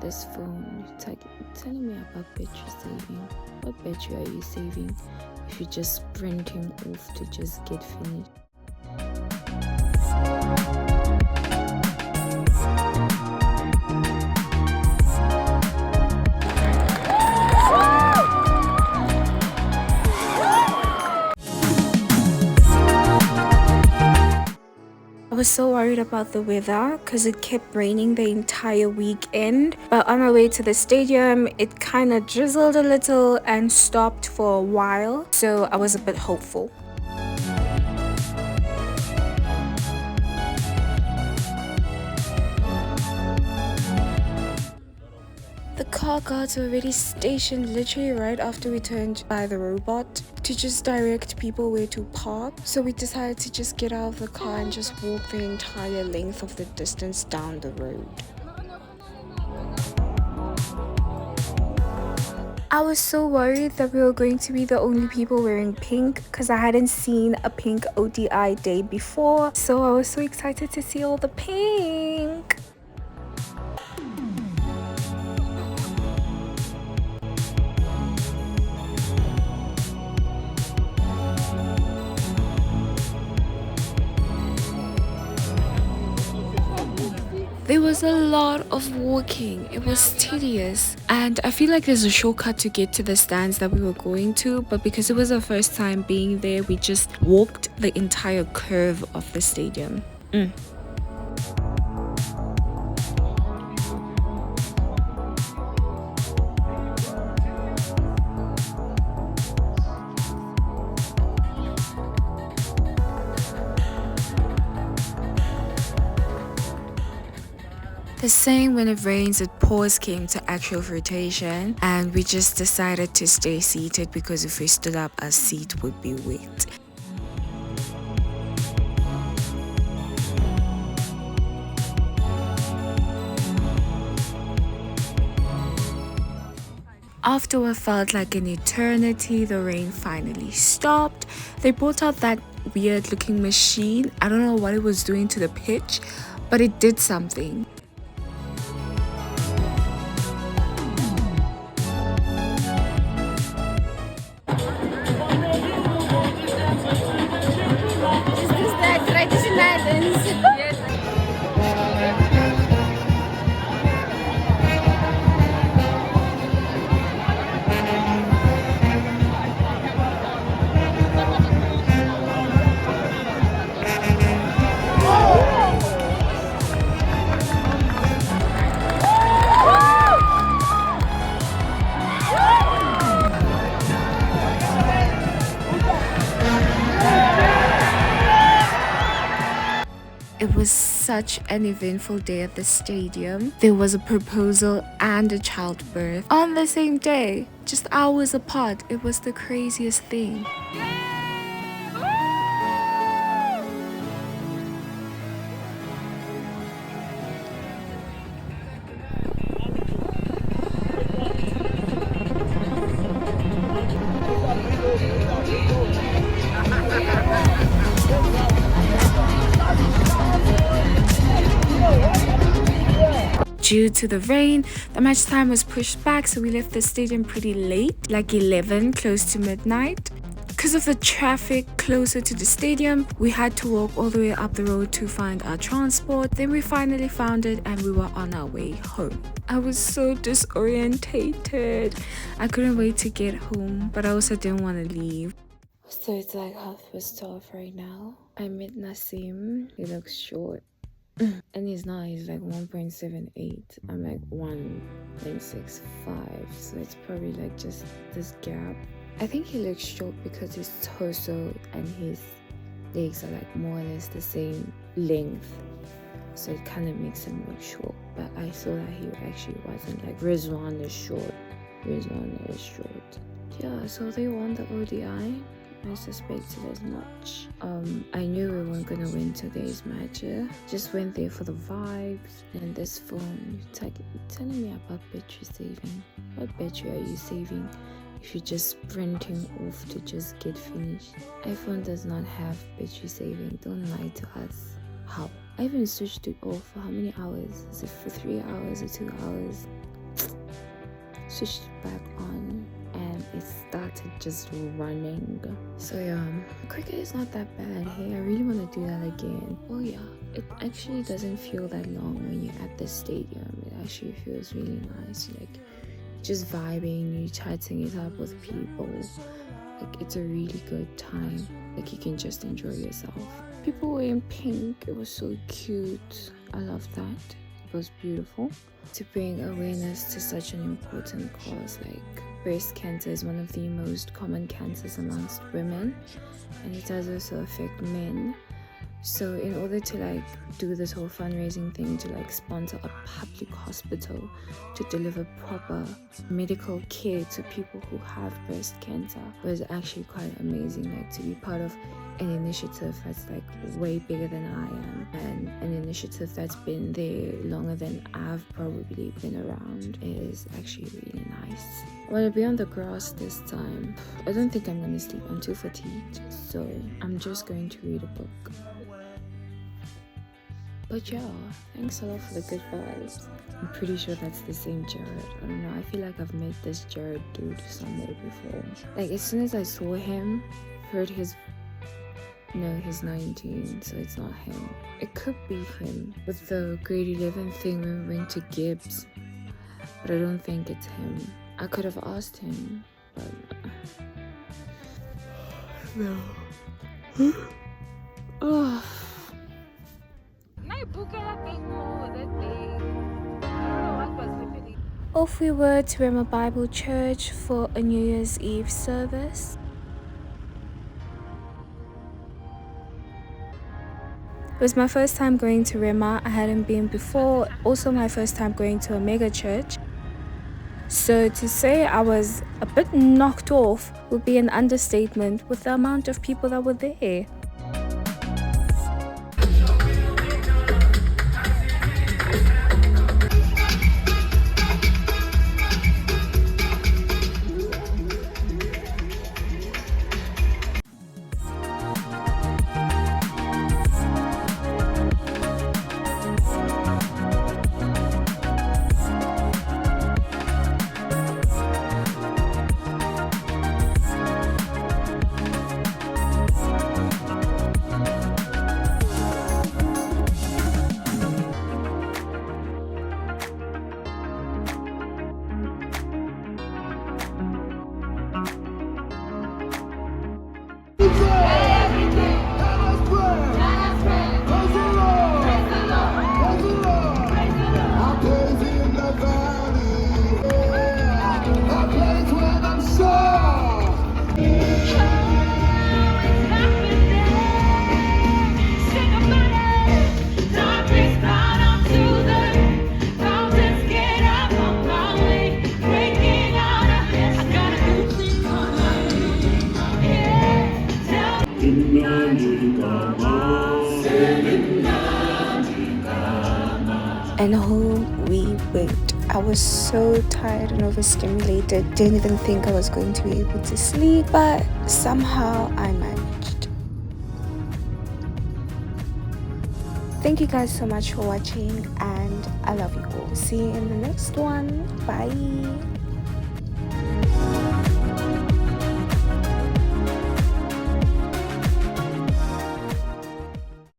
this phone, you're telling me about battery saving. What battery are you saving if you're just sprinting off to just get finished? I was so worried about the weather because it kept raining the entire weekend, but on my way to the stadium it kind of drizzled a little and stopped for a while, so I was a bit hopeful. The car guards were already stationed literally right after we turned by the robot to just direct people where to park. So we decided to just get out of the car and just walk the entire length of the distance down the road. I was so worried that we were going to be the only people wearing pink because I hadn't seen a pink ODI day before. So I was so excited to see all the pink. There was a lot of walking. It was tedious, and I feel like there's a shortcut to get to the stands that we were going to, but because it was our first time being there, we just walked the entire curve of the stadium. The saying when it rains it pours came to actual fruition, and we just decided to stay seated because if we stood up our seat would be wet. After what felt like an eternity, the rain finally stopped. They brought out that weird looking machine. I don't know what it was doing to the pitch, but it did something. It was such an eventful day at the stadium. There was a proposal and a childbirth on the same day, just hours apart. It was the craziest thing. Due to the rain, the match time was pushed back, so we left the stadium pretty late, like 11, close to midnight. Because of the traffic closer to the stadium, we had to walk all the way up the road to find our transport. Then we finally found it and we were on our way home. I was so disorientated. I couldn't wait to get home, but I also didn't want to leave. So it's like 12:30 right now. I met Nassim. He looks short. And he's like 1.78. I'm like 1.65, so it's probably like just this gap. I think he looks short because his torso and his legs are like more or less the same length, so it kind of makes him look short. But I saw that he actually wasn't. Like Rizensun is short. Yeah, so they won the ODI. I suspected as much. I knew we weren't gonna win today's match. Just went there for the vibes. And this phone, you're telling me about battery saving. What battery are you saving if you're just sprinting off to just get finished? iPhone does not have battery saving. Don't lie to us. How? I even switched it off for how many hours? Is it for 3 hours or 2 hours? switched it back on and it started just running. So yeah, cricket is not that bad. Hey, I really want to do that again. Oh yeah, it actually doesn't feel that long when you're at the stadium. It actually feels really nice, like just vibing, you chatting it up with people. Like it's a really good time. Like you can just enjoy yourself. People were in pink. It was so cute. I love that. It was beautiful. To bring awareness to such an important cause, like breast cancer is one of the most common cancers amongst women, and it does also affect men. So in order to like do this whole fundraising thing to like sponsor a public hospital to deliver proper medical care to people who have breast cancer was actually quite amazing. Like to be part of an initiative that's like way bigger than I am, and an initiative that's been there longer than I've probably been around is actually really nice. I want to be on the grass this time. I don't think I'm going to sleep. I'm too fatigued, so I'm just going to read a book. But yeah, thanks a lot for the good vibes. I'm pretty sure that's the same Jared. I don't know, I feel like I've met this Jared dude somewhere before. Like as soon as I saw him, heard his... No, he's 19, so it's not him. It could be him with the grade 11 thing when we went to Gibbs. But I don't think it's him. I could have asked him, but... No. Oh. Off we were to Rema Bible Church for a New Year's Eve service. It was my first time going to Rema. I hadn't been before. Also my first time going to a mega church. So to say I was a bit knocked off would be an understatement with the amount of people that were there. And home we went. I was so tired and overstimulated, didn't even think I was going to be able to sleep, but somehow I managed. Thank you guys so much for watching, and I love you all. See you in the next one. Bye.